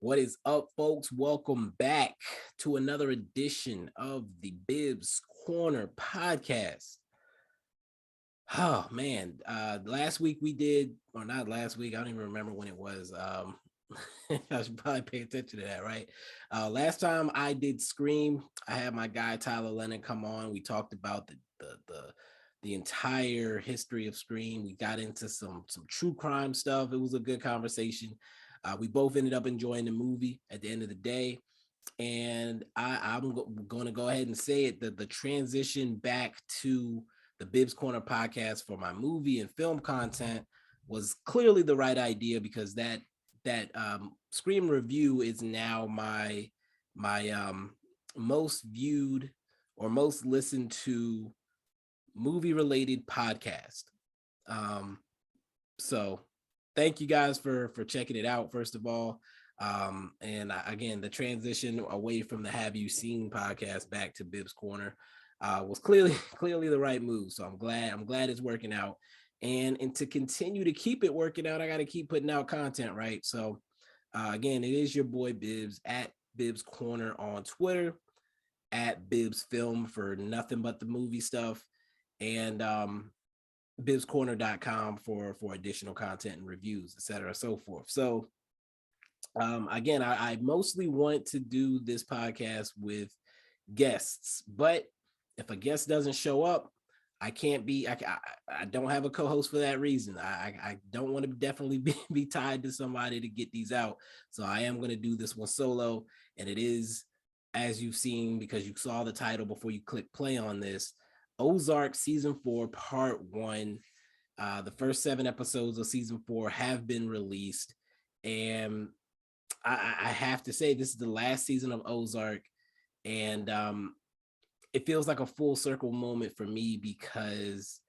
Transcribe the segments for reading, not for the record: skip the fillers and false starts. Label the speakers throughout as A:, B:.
A: What is up, folks? Welcome back to another edition of the Bibs Corner podcast. Oh man, last week we did, or not last week, I don't even remember when it was. I should probably pay attention to that, right? Last time I did Scream, I had my guy Tyler Lennon come on. We talked about the entire history of Scream. We got into some true crime stuff. It was a good conversation. We both ended up enjoying the movie at the end of the day. And I'm going to go ahead and say it, that the transition back to the Bibs Corner podcast for my movie and film content was clearly the right idea, because that Scream review is now my most viewed or most listened to movie related podcast. Um, so thank you guys for checking it out, first of all. And again, the transition away from the Have You Seen podcast back to Bibs Corner was clearly the right move. So I'm glad it's working out. And to continue to keep it working out, I got to keep putting out content, right? So again, it is your boy Bibs at Bibs Corner on Twitter, at Bibs Film for nothing but the movie stuff, and bibscorner.com for additional content and reviews, etc., so forth. So again, I mostly want to do this podcast with guests, but if a guest doesn't show up, I can't be. I don't have a co-host for that reason. I don't want to definitely be tied to somebody to get these out. So I am going to do this one solo, and it is, as you've seen, because you saw the title before you click play on this, Ozark season 4, part 1. The first 7 episodes of season 4 have been released, and I have to say this is the last season of Ozark, and it feels like a full circle moment for me, because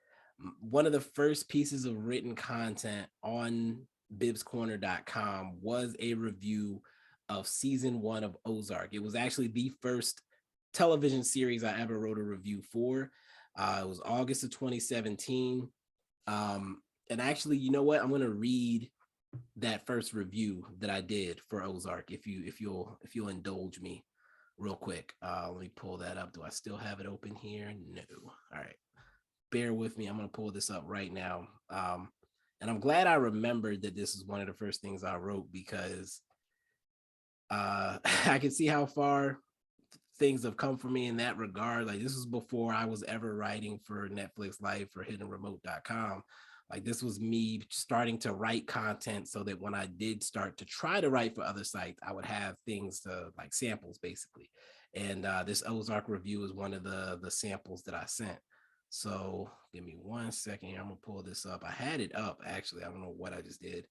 A: one of the first pieces of written content on bibscorner.com was a review of season 1 of Ozark. It was actually the first television series I ever wrote a review for. It was August of 2017. And actually, you know what? I'm going to read that first review that I did for Ozark, if you'll indulge me real quick. Let me pull that up. Do I still have it open here? No. All right. Bear with me. I'm going to pull this up right now. And I'm glad I remembered that this is one of the first things I wrote, because I can see how far things have come for me in that regard. Like, this was before I was ever writing for Netflix Life or hiddenremote.com. Like, this was me starting to write content so that when I did start to try to write for other sites, I would have things to, like, samples basically. And this Ozark review is one of the samples that I sent. So give me 1 second here. I'm gonna pull this up. I had it up actually. I don't know what I just did.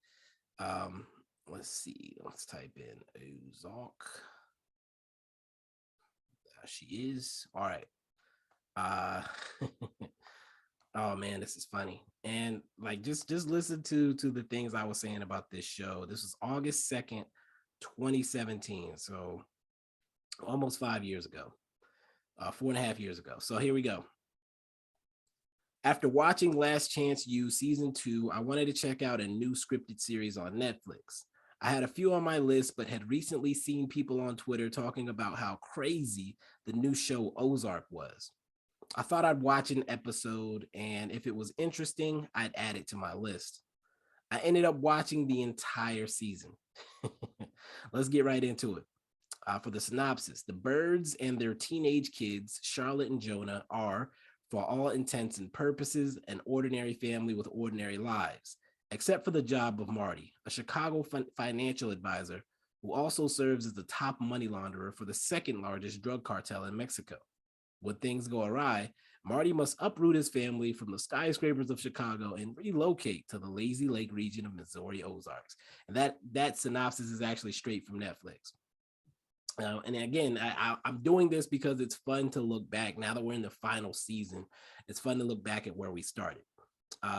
A: Um, let's see. Let's type in Ozark. She is. All right. Uh oh man, this is funny. And like, just listen to the things I was saying about this show. This was August 2nd, 2017. So almost 5 years ago. 4.5 years ago. So here we go. After watching Last Chance U season 2, I wanted to check out a new scripted series on Netflix. I had a few on my list, but had recently seen people on Twitter talking about how crazy the new show Ozark was. I thought I'd watch an episode, and if it was interesting, I'd add it to my list. I ended up watching the entire season. Let's get right into it. For the synopsis, the Birds and their teenage kids, Charlotte and Jonah, are, for all intents and purposes, an ordinary family with ordinary lives, except for the job of Marty, a Chicago financial advisor who also serves as the top money launderer for the second largest drug cartel in Mexico. When things go awry, Marty must uproot his family from the skyscrapers of Chicago and relocate to the Lazy Lake region of Missouri Ozarks. And that synopsis is actually straight from Netflix. And again, I'm doing this because it's fun to look back. Now that we're in the final season, it's fun to look back at where we started.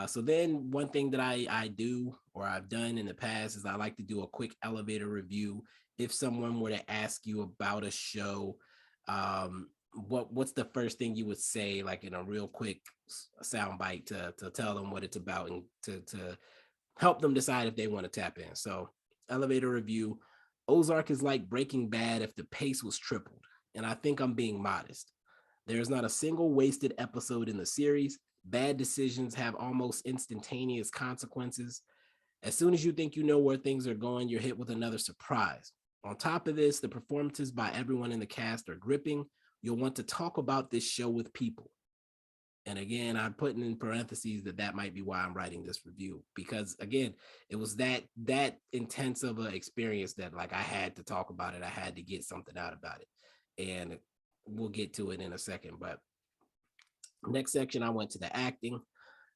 A: So then one thing that I do, or I've done in the past, is I like to do a quick elevator review. If someone were to ask you about a show, what's the first thing you would say, like in a real quick sound bite, to tell them what it's about and to help them decide if they want to tap in. So elevator review, Ozark is like Breaking Bad if the pace was tripled, and I think I'm being modest. There is not a single wasted episode in the series. Bad decisions have almost instantaneous consequences. As soon as you think you know where things are going, you're hit with another surprise. On top of this, the performances by everyone in the cast are gripping. You'll want to talk about this show with people. And again, I'm putting in parentheses that might be why I'm writing this review, because again, it was that intense of an experience that like I had to talk about it. I had to get something out about it, and we'll get to it in a second. But next section, I went to the acting.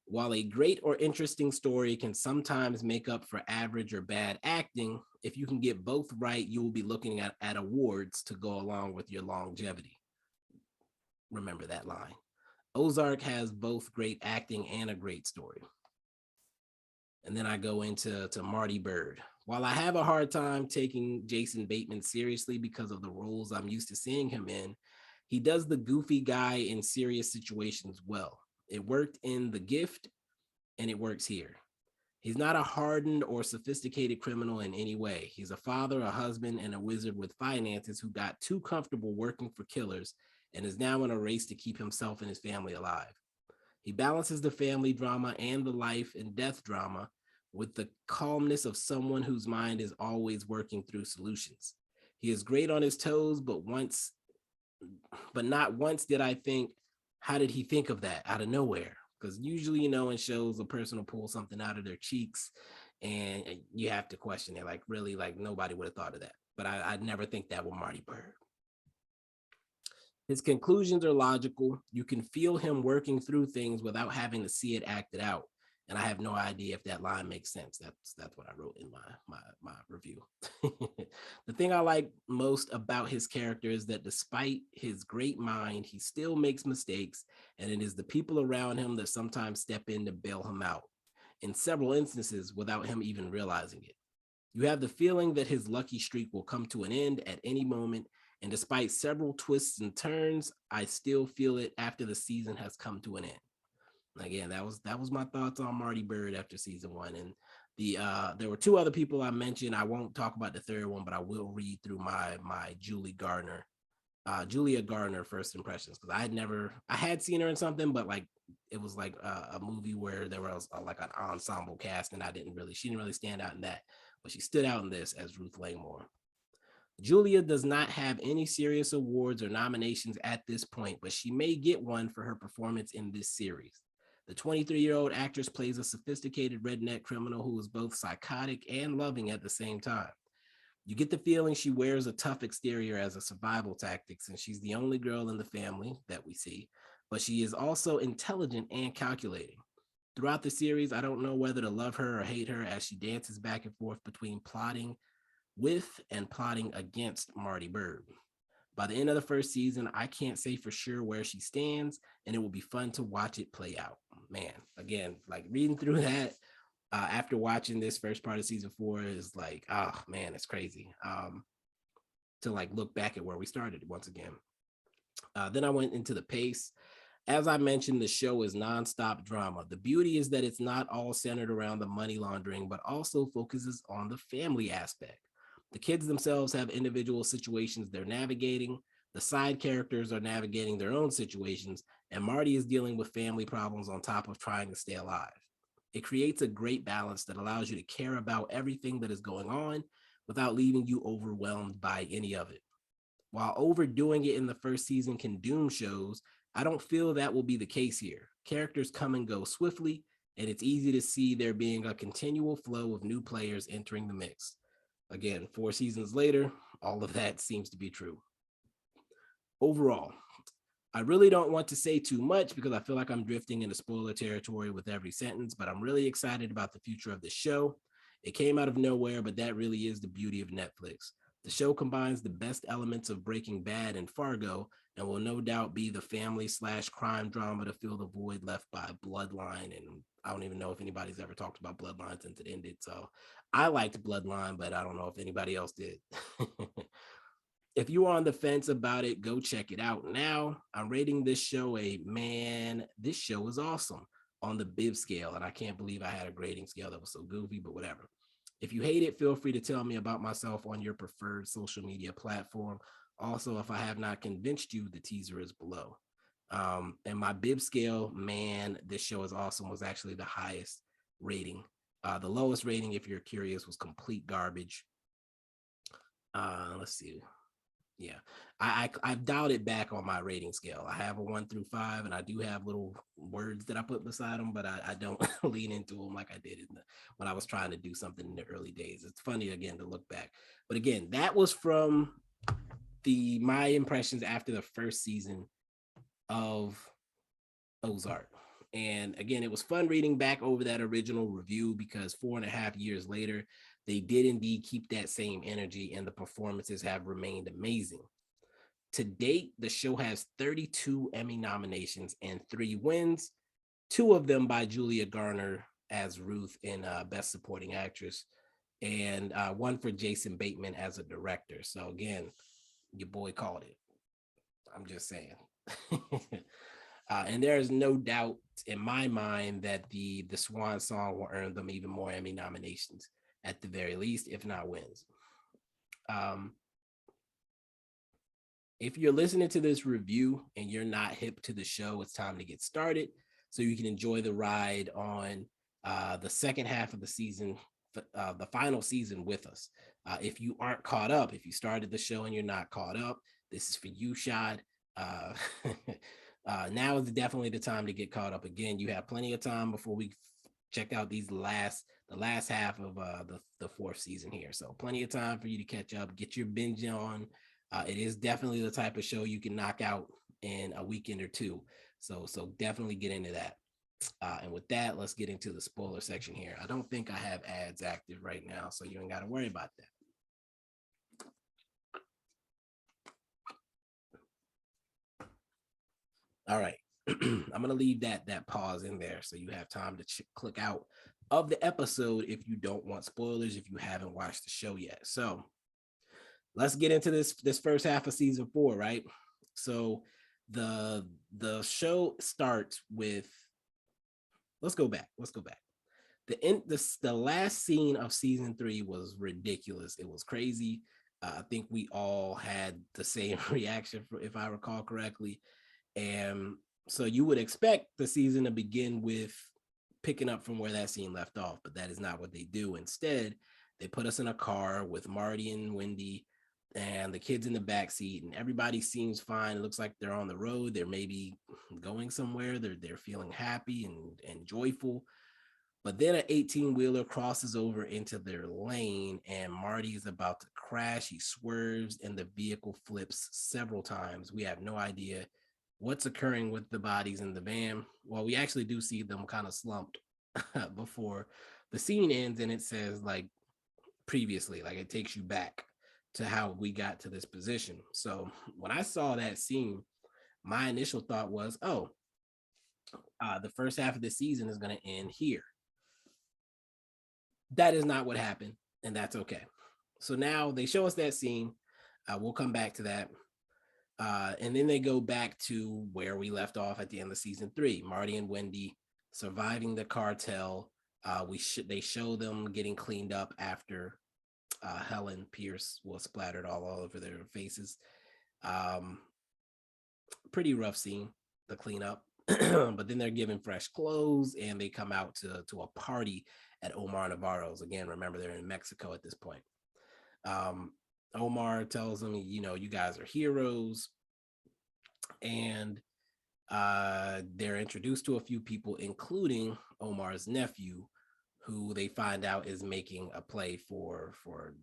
A: While a great or interesting story can sometimes make up for average or bad acting, if you can get both right, you will be looking at awards to go along with your longevity. Remember that line. Ozark has both great acting and a great story. And then I go into Marty Byrde. While I have a hard time taking Jason Bateman seriously because of the roles I'm used to seeing him in, he does the goofy guy in serious situations well. It worked in The Gift, and it works here. He's not a hardened or sophisticated criminal in any way. He's a father, a husband, and a wizard with finances who got too comfortable working for killers and is now in a race to keep himself and his family alive. He balances the family drama and the life and death drama with the calmness of someone whose mind is always working through solutions. He is great on his toes, but not once did I think, how did he think of that out of nowhere? Because usually, in shows, a person will pull something out of their cheeks and you have to question it. Like, really, like nobody would have thought of that. But I'd never think that with Marty Byrde. His conclusions are logical. You can feel him working through things without having to see it acted out. And I have no idea if that line makes sense. That's what I wrote in my review. The thing I like most about his character is that despite his great mind, he still makes mistakes, and it is the people around him that sometimes step in to bail him out, in several instances without him even realizing it. You have the feeling that his lucky streak will come to an end at any moment, and despite several twists and turns, I still feel it after the season has come to an end. Again, that was my thoughts on Marty Byrde after season one. And there were two other people I mentioned. I won't talk about the third one, but I will read through my Julia Gardner first impressions, because I had seen her in something, but like it was like a movie where there was like an ensemble cast, and she didn't really stand out in that, but she stood out in this as Ruth Langmore. Julia does not have any serious awards or nominations at this point, but she may get one for her performance in this series. The 23-year-old actress plays a sophisticated redneck criminal who is both psychotic and loving at the same time. You get the feeling she wears a tough exterior as a survival tactic, since she's the only girl in the family that we see, but she is also intelligent and calculating. Throughout the series, I don't know whether to love her or hate her as she dances back and forth between plotting with and plotting against Marty Byrde. By the end of the first season, I can't say for sure where she stands, and it will be fun to watch it play out. Man, again, like reading through that after watching this first part of season 4 is like, oh man, it's crazy. To like look back at where we started once again. Then I went into the pace. As I mentioned, the show is nonstop drama. The beauty is that it's not all centered around the money laundering, but also focuses on the family aspect. The kids themselves have individual situations they're navigating. The side characters are navigating their own situations, and Marty is dealing with family problems on top of trying to stay alive. It creates a great balance that allows you to care about everything that is going on without leaving you overwhelmed by any of it. While overdoing it in the first season can doom shows, I don't feel that will be the case here. Characters come and go swiftly, and it's easy to see there being a continual flow of new players entering the mix. Again, 4 seasons later, all of that seems to be true. Overall, I really don't want to say too much because I feel like I'm drifting into spoiler territory with every sentence, but I'm really excited about the future of the show. It came out of nowhere, but that really is the beauty of Netflix. The show combines the best elements of Breaking Bad and Fargo, and will no doubt be the family/crime drama to fill the void left by Bloodline. And I don't even know if anybody's ever talked about Bloodline since it ended. So I liked Bloodline, but I don't know if anybody else did. If you are on the fence about it, go check it out now. I'm rating this show this show is awesome on the Biv scale. And I can't believe I had a grading scale that was so goofy, but whatever. If you hate it, feel free to tell me about myself on your preferred social media platform. Also, if I have not convinced you, the teaser is below. And my bib scale, man, this show is awesome, was actually the highest rating. The lowest rating, if you're curious, was complete garbage. Let's see. Yeah, I've dialed it back on my rating scale. I have a 1 through 5, and I do have little words that I put beside them, but I don't lean into them like I did when I was trying to do something in the early days. It's funny again to look back, but again, that was from my impressions after the first season of Ozark. And again, it was fun reading back over that original review because 4.5 years later, they did indeed keep that same energy, and the performances have remained amazing. To date, the show has 32 Emmy nominations and 3 wins, 2 of them by Julia Garner as Ruth in Best Supporting Actress, and one for Jason Bateman as a director. So again, your boy called it. I'm just saying. And there is no doubt in my mind that the Swan Song will earn them even more Emmy nominations at the very least, if not wins. If you're listening to this review and you're not hip to the show, it's time to get started so you can enjoy the ride on the second half of the season, the final season with us. If you aren't caught up, if you started the show and you're not caught up, this is for you, Shad. Now is definitely the time to get caught up. Again, you have plenty of time before we check out the last half of the 4th season here. So plenty of time for you to catch up, get your binge on. It is definitely the type of show you can knock out in a weekend or two. So definitely get into that. And with that, let's get into the spoiler section here. I don't think I have ads active right now, so you ain't got to worry about that. All right. I'm going to leave that pause in there so you have time to click out of the episode if you don't want spoilers, if you haven't watched the show yet. So let's get into this first half of season 4, right? So the show starts with, let's go back. The last scene of season 3 was ridiculous. It was crazy. I think we all had the same reaction, if I recall correctly. And so you would expect the season to begin with picking up from where that scene left off, but that is not what they do. Instead, they put us in a car with Marty and Wendy and the kids in the back seat, and everybody seems fine. It looks like they're on the road. They're maybe going somewhere. They're feeling happy and joyful. But then an 18-wheeler crosses over into their lane, and Marty is about to crash. He swerves, and the vehicle flips several times. We have no idea what's occurring with the bodies in the van. Well, we actually do see them kind of slumped before the scene ends, and it says like previously, like it takes you back to how we got to this position. So when I saw that scene, my initial thought was, oh, the first half of the season is going to end here. That is not what happened, and that's okay. So now they show us that scene. We'll come back to that. And then they go back to where we left off at the end of season 3. Marty and Wendy surviving the cartel. They show them getting cleaned up after Helen Pierce was splattered all over their faces. Pretty rough scene, the cleanup. But then they're given fresh clothes and they come out to a party at Omar Navarro's. Again, remember they're in Mexico at this point. Omar tells them, you guys are heroes. And they're introduced to a few people, including Omar's nephew, who they find out is making a play for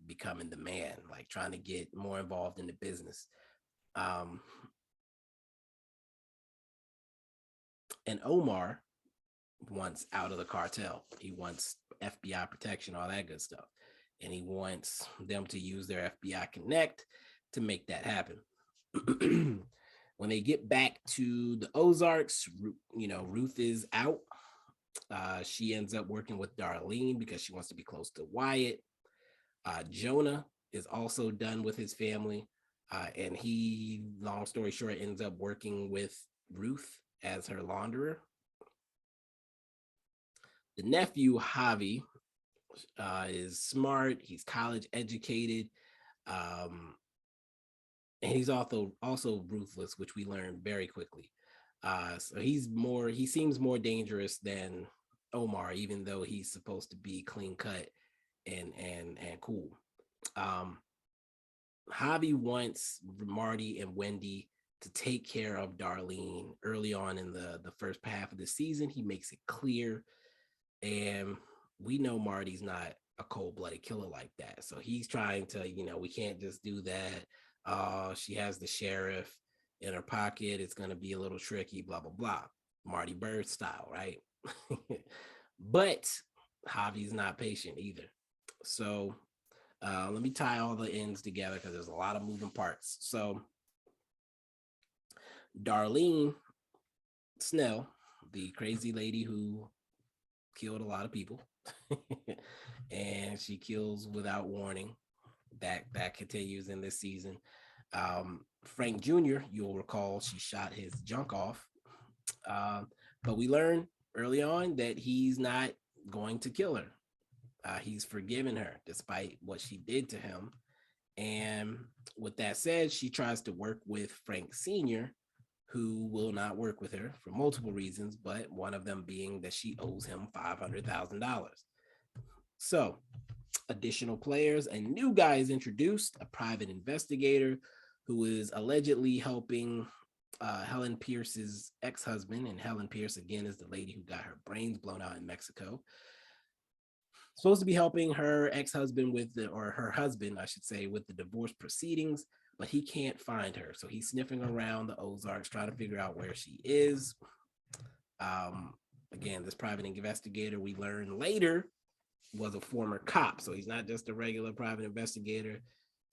A: becoming the man, like trying to get more involved in the business. And Omar wants out of the cartel. He wants FBI protection, all that good stuff. And he wants them to use their FBI Connect to make that happen. When they get back to the Ozarks, Ruth is out. She ends up working with Darlene because she wants to be close to Wyatt. Jonah is also done with his family. And he, long story short, ends up working with Ruth as her launderer. The nephew, Javi, is smart. He's college educated. Um, and he's also ruthless, which we learned very quickly. So he seems more dangerous than Omar, even though he's supposed to be clean cut and cool. Um, Javi wants Marty and Wendy to take care of Darlene early on in the first half of the season. He makes it clear, and we know Marty's not a cold-blooded killer like that. So he's trying to, we can't just do that. She has the sheriff in her pocket. It's gonna be a little tricky, blah blah blah. Marty Bird style, right? But Javi's not patient either. So let me tie all the ends together because there's a lot of moving parts. So Darlene Snell, the crazy lady who killed a lot of people, and she kills without warning. That continues in this season. Frank Jr., you'll recall, she shot his junk off, but we learn early on that he's not going to kill her. He's forgiven her despite what she did to him. And with that said, she tries to work with Frank Sr., who will not work with her for multiple reasons, but one of them being that she owes him $500,000. So, additional players, a new guy is introduced, a private investigator who is allegedly helping Helen Pierce's ex-husband. And Helen Pierce, again, is the lady who got her brains blown out in Mexico. Supposed to be helping her ex-husband or her husband, I should say, with the divorce proceedings, but he can't find her. So he's sniffing around the Ozarks, trying to figure out where she is. Again, this private investigator, we learn later, was a former cop. So he's not just a regular private investigator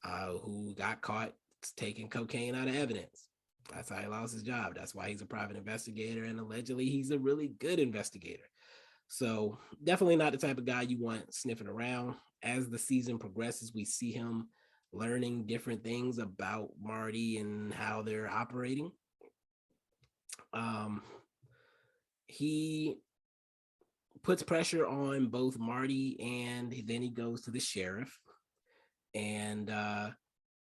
A: who got caught taking cocaine out of evidence. That's how he lost his job. That's why he's a private investigator. And allegedly, he's a really good investigator. So definitely not the type of guy you want sniffing around. As the season progresses, we see him learning different things about Marty and how they're operating. He puts pressure on both Marty, and then he goes to the sheriff and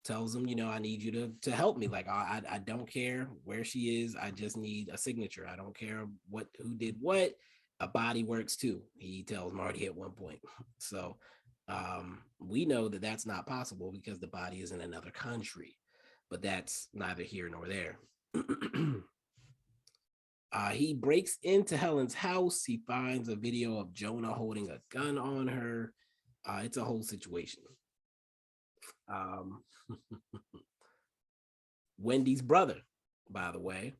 A: tells him, I need you to help me. Like, I don't care where she is. I just need a signature. I don't care who did what. A body works too, he tells Marty at one point. So we know that that's not possible because the body is in another country, but that's neither here nor there. He breaks into Helen's house. He finds a video of Jonah holding a gun on her. It's a whole situation. Wendy's brother, by the way,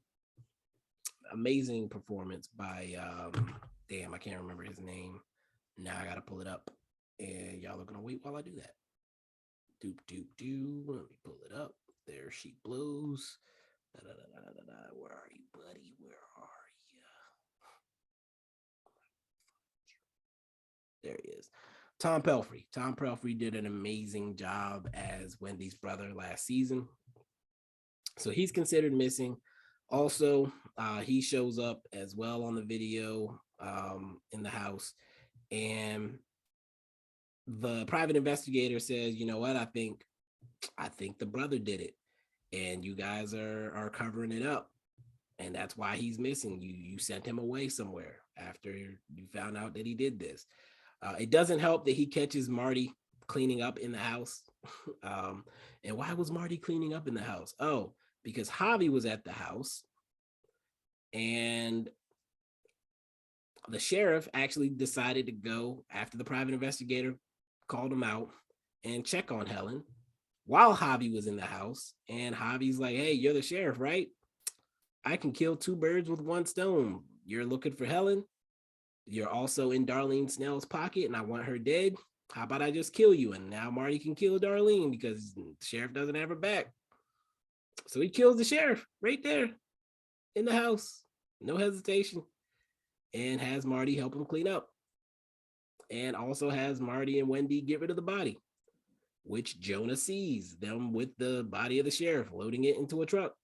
A: amazing performance by I can't remember his name. Now I gotta pull it up, and y'all are gonna wait while I do that. Doop doop doo. Let me pull it up. There she blows. Where are you, buddy? Where are you? There he is. Tom Pelfrey. Tom Pelfrey did an amazing job as Wendy's brother last season. So he's considered missing. Also, he shows up as well on the video in the house. And the private investigator says, you know what, I think the brother did it. And you guys are covering it up. And that's why he's missing. You sent him away somewhere after you found out that he did this. It doesn't help that he catches Marty cleaning up in the house. And why was Marty cleaning up in the house? Oh, because Javi was at the house, and the sheriff actually decided to go after the private investigator called him out and check on Helen while Javi was in the house. And Javi's like, hey, you're the sheriff, right? I can kill two birds with one stone. You're looking for Helen. You're also in Darlene Snell's pocket, and I want her dead. How about I just kill you? And now Marty can kill Darlene because the sheriff doesn't have her back. So he kills the sheriff right there in the house. No hesitation. And has Marty help him clean up. And also has Marty and Wendy get rid of the body, which Jonah sees them with the body of the sheriff, loading it into a truck.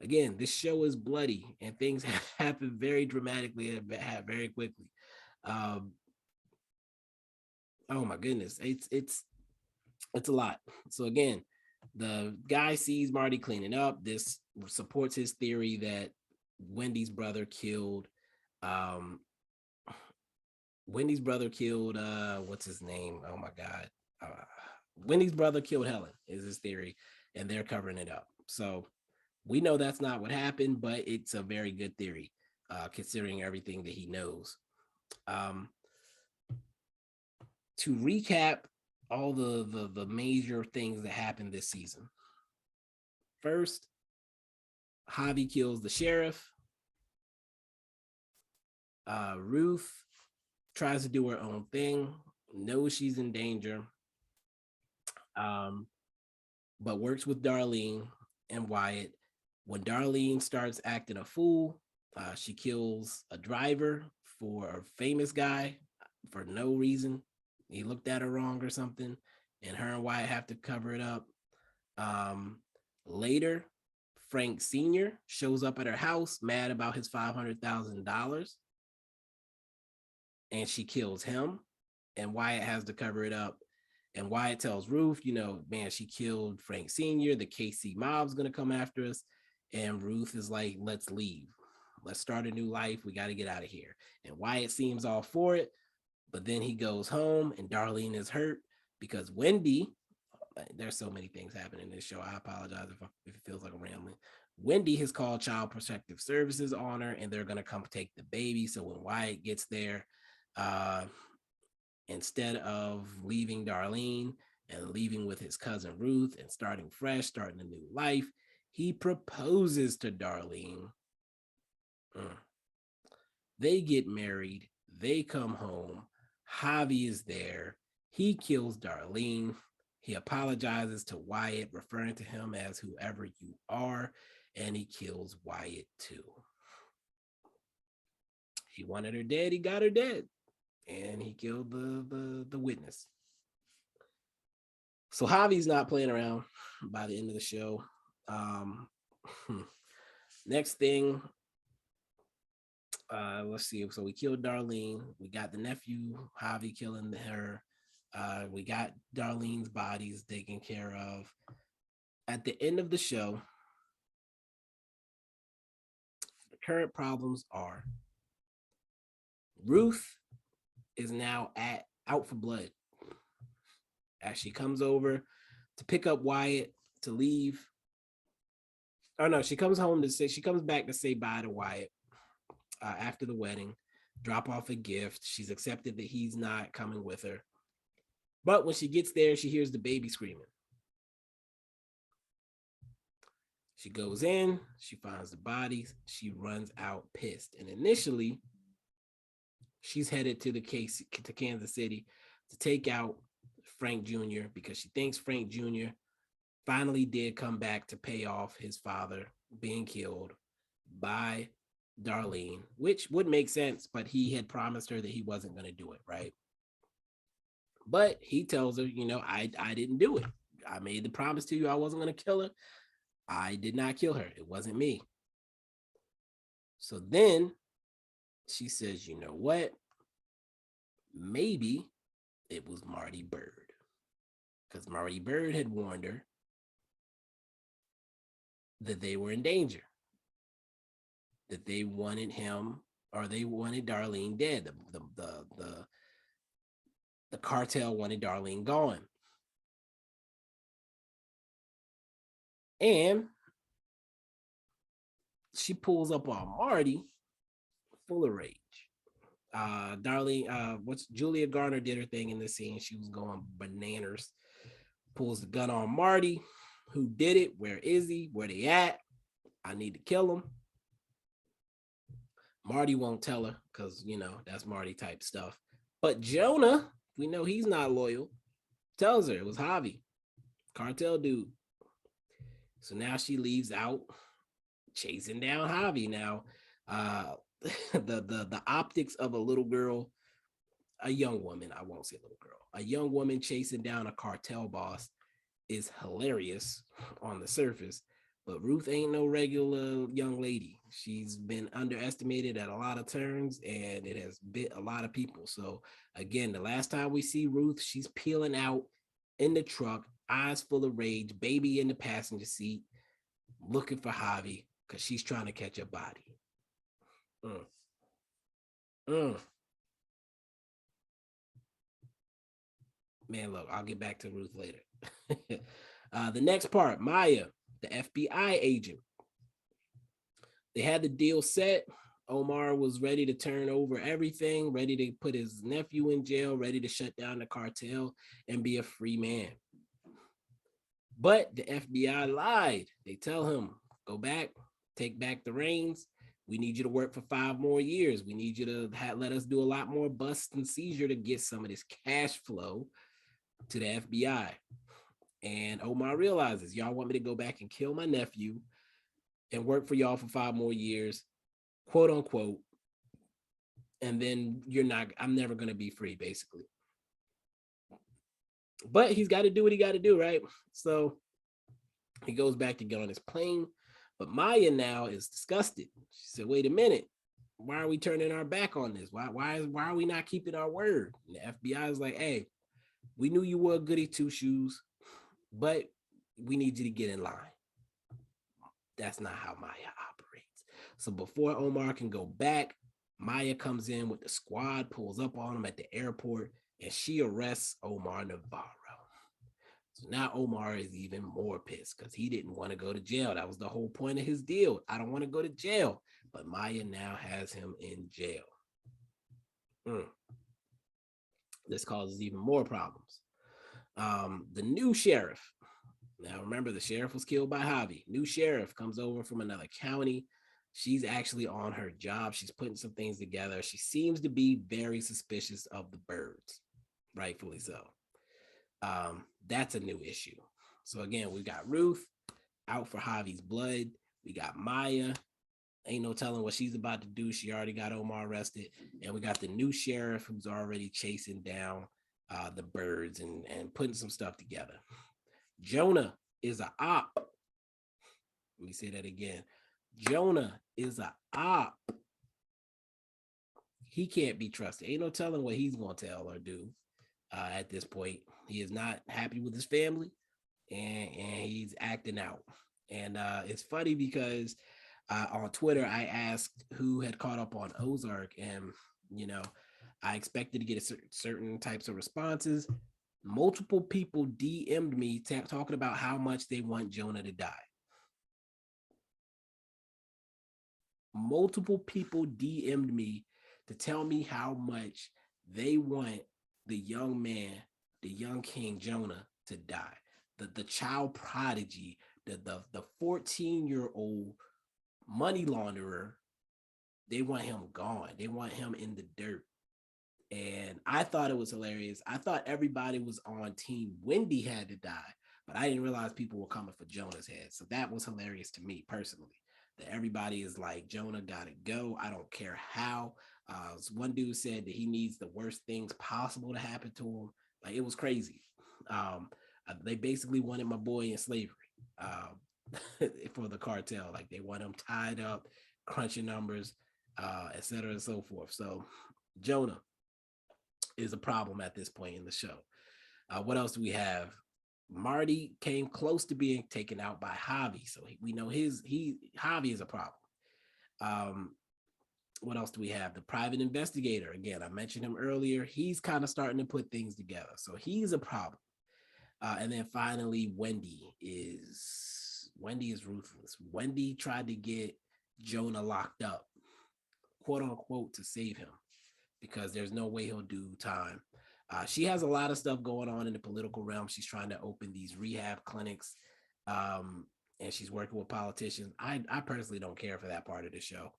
A: Again, this show is bloody and things happen very dramatically and very quickly. Oh my goodness, it's a lot. So again, the guy sees Marty cleaning up. This supports his theory that Wendy's brother killed um what's his name? Oh my god. Uh Wendy's brother killed Helen is his theory, and they're covering it up. So we know that's not what happened, but it's a very good theory, considering everything that he knows. Um, to recap all the major things that happened this season. First, Javi kills the sheriff. Ruth tries to do her own thing, knows she's in danger, um, but works with Darlene and Wyatt. When Darlene starts acting a fool, she kills a driver for a famous guy for no reason. He looked at her wrong or something, and her and Wyatt have to cover it up. Um, Later, Frank Sr. shows up at her house mad about his $500,000, and she kills him, and Wyatt has to cover it up. And Wyatt tells Ruth, man, she killed Frank Sr. The KC mob's gonna come after us. And Ruth is like, let's leave. Let's start a new life. We got to get out of here. And Wyatt seems all for it, but then he goes home and Darlene is hurt because Wendy, there's so many things happening in this show. I apologize if it feels like I'm rambling. Wendy has called Child Protective Services on her, and they're going to come take the baby. So when Wyatt gets there, uh, instead of leaving Darlene and leaving with his cousin Ruth and starting fresh, starting a new life, he proposes to Darlene. They get married. They come home. Javi is there. He kills Darlene. He apologizes to Wyatt, referring to him as whoever you are, and he kills Wyatt too. He wanted her dead. He got her dead, and he killed the witness. So Javi's not playing around by the end of the show. Next thing, let's see. So we killed Darlene. We got the nephew Javi killing her. We got Darlene's bodies taken care of. At the end of the show, the current problems are Ruth is now out for blood. As she comes over to pick up Wyatt to leave. Oh no, she comes back to say bye to Wyatt after the wedding, drop off a gift. She's accepted that he's not coming with her. But when she gets there, she hears the baby screaming. She goes in, she finds the bodies, she runs out pissed. And initially, she's headed to Kansas City to take out Frank Jr. because she thinks Frank Jr. finally did come back to pay off his father being killed by Darlene, which would make sense, but he had promised her that he wasn't going to do it, right? But he tells her, I didn't do it. I made the promise to you I wasn't going to kill her. I did not kill her. It wasn't me. So then she says, you know what? Maybe it was Marty Bird. Because Marty Bird had warned her that they were in danger, that they wanted him, or they wanted Darlene dead. The cartel wanted Darlene gone. And she pulls up on Marty full of rage. Darlene, Julia Garner did her thing in this scene. She was going bananas. Pulls the gun on Marty. Who did it? Where is he? Where they at? I need to kill him. Marty won't tell her because, that's Marty type stuff. But Jonah, we know he's not loyal, tells her it was Javi, cartel dude. So now she leaves out chasing down Javi. Now, the optics of a little girl, a young woman, I won't say little girl, a young woman chasing down a cartel boss is hilarious on the surface, But Ruth ain't no regular young lady. She's been underestimated at a lot of turns, and it has bit a lot of people. So again, the last time we see Ruth, she's peeling out in the truck, eyes full of rage, baby in the passenger seat, looking for Javi because she's trying to catch a body. Mm, mm. Man, look, I'll get back to Ruth later. The next part, Maya, the FBI agent. They had the deal set. Omar was ready to turn over everything, ready to put his nephew in jail, ready to shut down the cartel and be a free man. But the FBI lied. They tell him, go back, take back the reins. We need you to work for 5 more years. We need you to let us do a lot more bust and seizure to get some of this cash flow to the FBI. And Omar realizes, y'all want me to go back and kill my nephew and work for y'all for 5 more years, quote unquote. And then I'm never going to be free, basically. But he's got to do what he got to do, right? So he goes back to get on his plane. But Maya now is disgusted. She said, wait a minute. Why are we turning our back on this? Why are we not keeping our word? And the FBI is like, hey, we knew you were a goody two shoes, but we need you to get in line. That's not how Maya operates. So before Omar can go back, Maya comes in with the squad, pulls up on him at the airport, and she arrests Omar Navarro. So now Omar is even more pissed because he didn't want to go to jail. That was the whole point of his deal. I don't want to go to jail. But Maya now has him in jail. This causes even more problems. The new sheriff. Now, remember, the sheriff was killed by Javi. New sheriff comes over from another county. She's actually on her job. She's putting some things together. She seems to be very suspicious of the birds, rightfully so. That's a new issue. So again, we got Ruth out for Javi's blood. We got Maya. Ain't no telling what she's about to do. She already got Omar arrested. And we got the new sheriff who's already chasing down the birds and putting some stuff together. Jonah is a op. Let me say that again. Jonah is a op. He can't be trusted. Ain't no telling what he's going to tell or do at this point. He is not happy with his family, and he's acting out. And it's funny because on Twitter, I asked who had caught up on Ozark, and, I expected to get certain types of responses. Multiple people DM'd me talking about how much they want Jonah to die. Multiple people DM'd me to tell me how much they want the young man, the young King Jonah, to die. The child prodigy, the 14-year-old money launderer. They want him gone. They want him in the dirt. And I thought it was hilarious. I thought everybody was on team Wendy had to die, but I didn't realize people were coming for Jonah's head. So that was hilarious to me personally, that everybody is like, Jonah gotta go. I don't care how. One dude said that he needs the worst things possible to happen to him. Like, it was crazy. They basically wanted my boy in slavery for the cartel. Like, they want him tied up, crunching numbers, et cetera, and so forth. So Jonah is a problem at this point in the show. What else do we have? Marty came close to being taken out by Javi, so we know Javi is a problem. What else do we have? The private investigator. Again, I mentioned him earlier. He's kind of starting to put things together, so he's a problem. And then finally, Wendy is ruthless. Wendy tried to get Jonah locked up, quote unquote, to save him, because there's no way he'll do time. She has a lot of stuff going on in the political realm. She's trying to open these rehab clinics, and she's working with politicians. I personally don't care for that part of the show.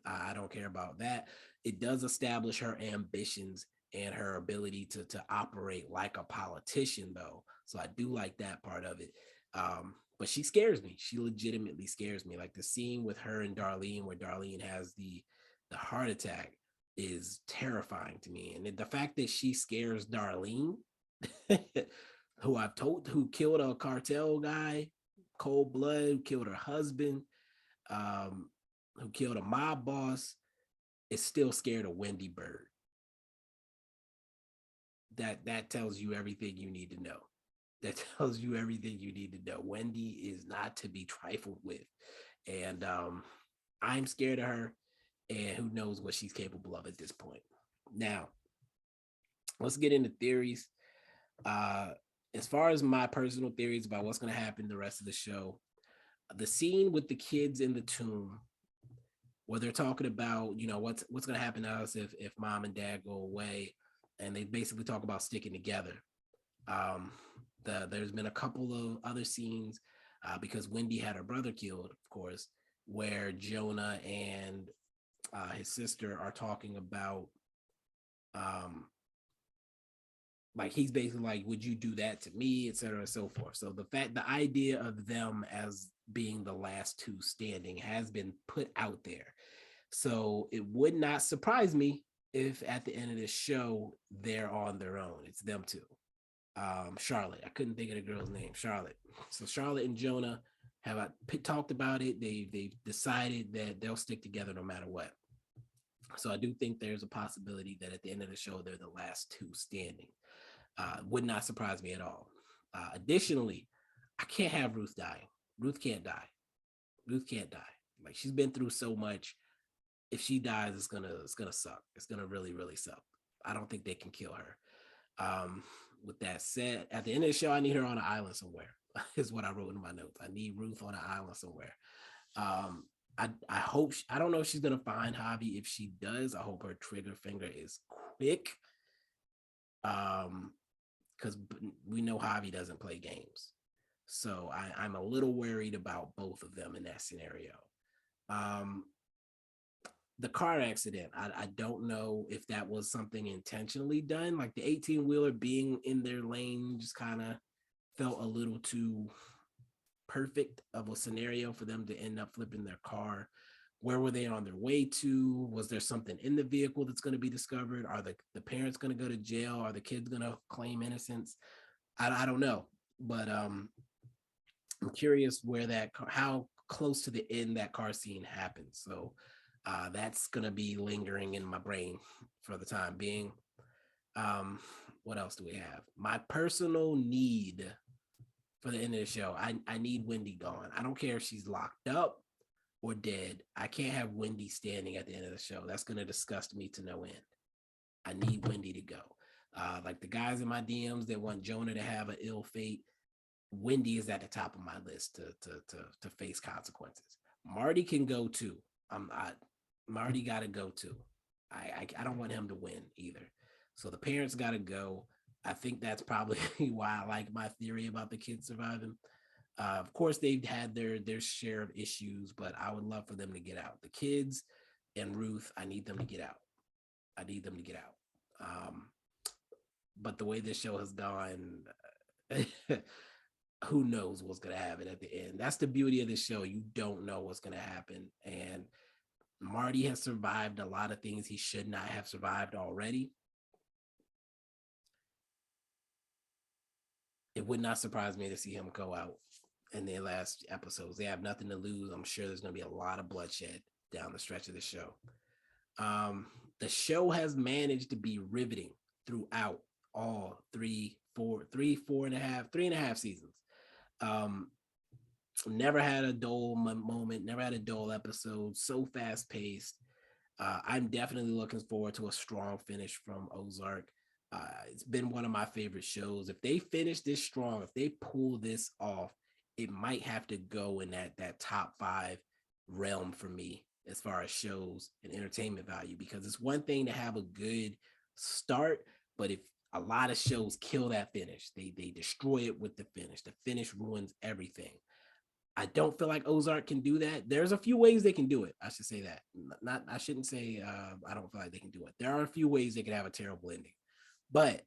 A: I don't care about that. It does establish her ambitions and her ability to operate like a politician, though. So I do like that part of it. But she scares me. She legitimately scares me. Like the scene with her and Darlene, where Darlene has the heart attack, is terrifying to me. And the fact that she scares Darlene, who killed a cartel guy, cold blood, who killed her husband, um, who killed a mob boss, is still scared of Wendy Bird. That tells you everything you need to know. That tells you everything you need to know. Wendy is not to be trifled with, and I'm scared of her. And who knows what she's capable of at this point. Now, let's get into theories. Uh, as far as my personal theories about what's going to happen the rest of the show, the scene with the kids in the tomb, where they're talking about, what's going to happen to us if mom and dad go away, and they basically talk about sticking together. Um, there's been a couple of other scenes because Wendy had her brother killed, of course, where Jonah and his sister are talking about um, like he's basically like, would you do that to me, et cetera, and so forth. So the idea of them as being the last two standing has been put out there. So it would not surprise me if at the end of this show they're on their own. It's them two. Charlotte. I couldn't think of the girl's name. Charlotte. So Charlotte and Jonah have talked about it. They've decided that they'll stick together no matter what. So I do think there's a possibility that at the end of the show they're the last two standing. Would not surprise me at all. Additionally, I can't have Ruth dying. Ruth can't die. Ruth can't die. Like, she's been through so much. If she dies, it's gonna suck. It's gonna really, really suck. I don't think they can kill her. With that said, at the end of the show, I need her on an island somewhere. Is what I wrote in my notes. I need Ruth on an island somewhere. I hope I don't know if she's gonna find Javi. If she does, I hope her trigger finger is quick. Because we know Javi doesn't play games, so I'm a little worried about both of them in that scenario. Um, the car accident, I don't know if that was something intentionally done, like the 18-wheeler being in their lane just kind of felt a little too perfect of a scenario for them to end up flipping their car. Where were they on their way to? Was there something in the vehicle that's going to be discovered? Are the parents going to go to jail? Are the kids going to claim innocence? I don't know, but I'm curious where how close to the end that car scene happens. So that's going to be lingering in my brain for the time being. What else do we have? My personal need for the end of the show, I need Wendy gone. I don't care if she's locked up or dead. I can't have Wendy standing at the end of the show. That's going to disgust me to no end. I need Wendy to go. Like the guys in my DMs that want Jonah to have an ill fate, Wendy is at the top of my list to face consequences. Marty can go too. Marty got to go too. I don't want him to win either. So the parents got to go. I think that's probably why I like my theory about the kids surviving. Of course, they've had their share of issues, but I would love for them to get out. The kids and Ruth, I need them to get out. I need them to get out. But the way this show has gone, who knows what's going to happen at the end. That's the beauty of the show. You don't know what's going to happen. And Marty has survived a lot of things he should not have survived already. It would not surprise me to see him go out in their last episodes. They have nothing to lose. I'm sure there's going to be a lot of bloodshed down the stretch of the show. The show has managed to be riveting throughout all three and a half seasons. Never had a dull moment, never had a dull episode, so fast paced. I'm definitely looking forward to a strong finish from Ozark. It's been one of my favorite shows. If they finish this strong, if they pull this off, it might have to go in that top 5 realm for me as far as shows and entertainment value, because it's one thing to have a good start, but if a lot of shows kill that finish, they destroy it with the finish. The finish ruins everything. I don't feel like Ozark can do that. There's a few ways they can do it. I should say that. I shouldn't say I don't feel like they can do it. There are a few ways they can have a terrible ending. But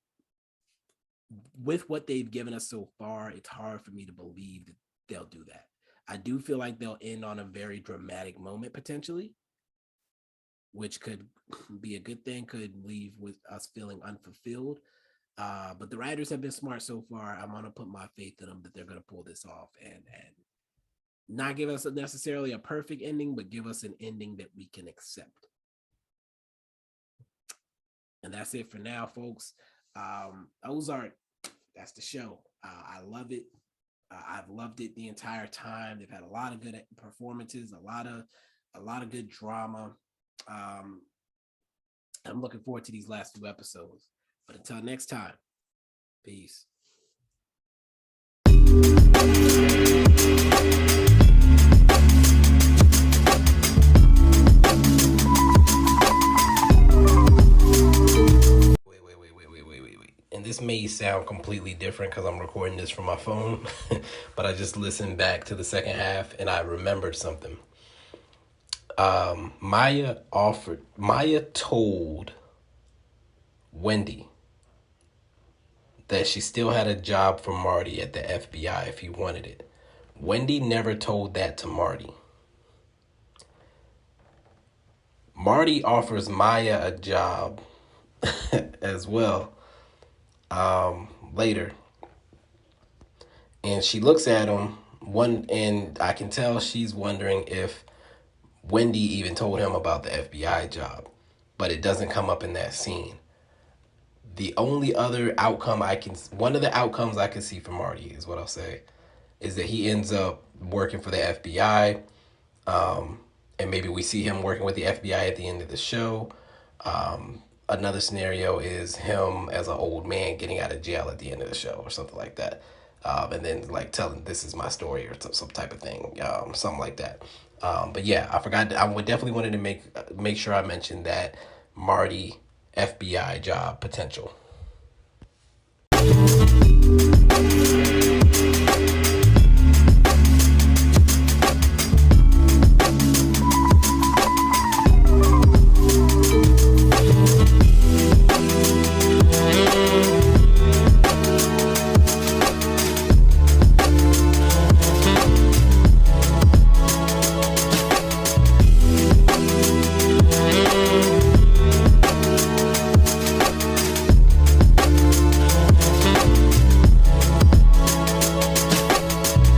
A: with what they've given us so far, it's hard for me to believe that they'll do that. I do feel like they'll end on a very dramatic moment potentially, which could be a good thing, could leave with us feeling unfulfilled. But the writers have been smart so far. I'm going to put my faith in them that they're going to pull this off and not give us necessarily a perfect ending, but give us an ending that we can accept. And that's it for now, folks. Ozark, that's the show. I love it. I've loved it the entire time. They've had a lot of good performances, a lot of good drama. I'm looking forward to these last few episodes. But until next time, peace. Wait. And this may sound completely different because I'm recording this from my phone, but I just listened back to the second half and I remembered something. Maya told Wendy that she still had a job for Marty at the FBI if he wanted it. Wendy never told that to Marty. Marty offers Maya a job as well later. And she looks at him, and I can tell she's wondering if Wendy even told him about the FBI job, but it doesn't come up in that scene. The only other outcome one of the outcomes I can see for Marty is what I'll say, is that he ends up working for the FBI. And maybe we see him working with the FBI at the end of the show. Another scenario is him as an old man getting out of jail at the end of the show or something like that. And then like telling this is my story or some type of thing, something like that. But yeah, I forgot. I would definitely wanted to make sure I mentioned that Marty FBI job potential.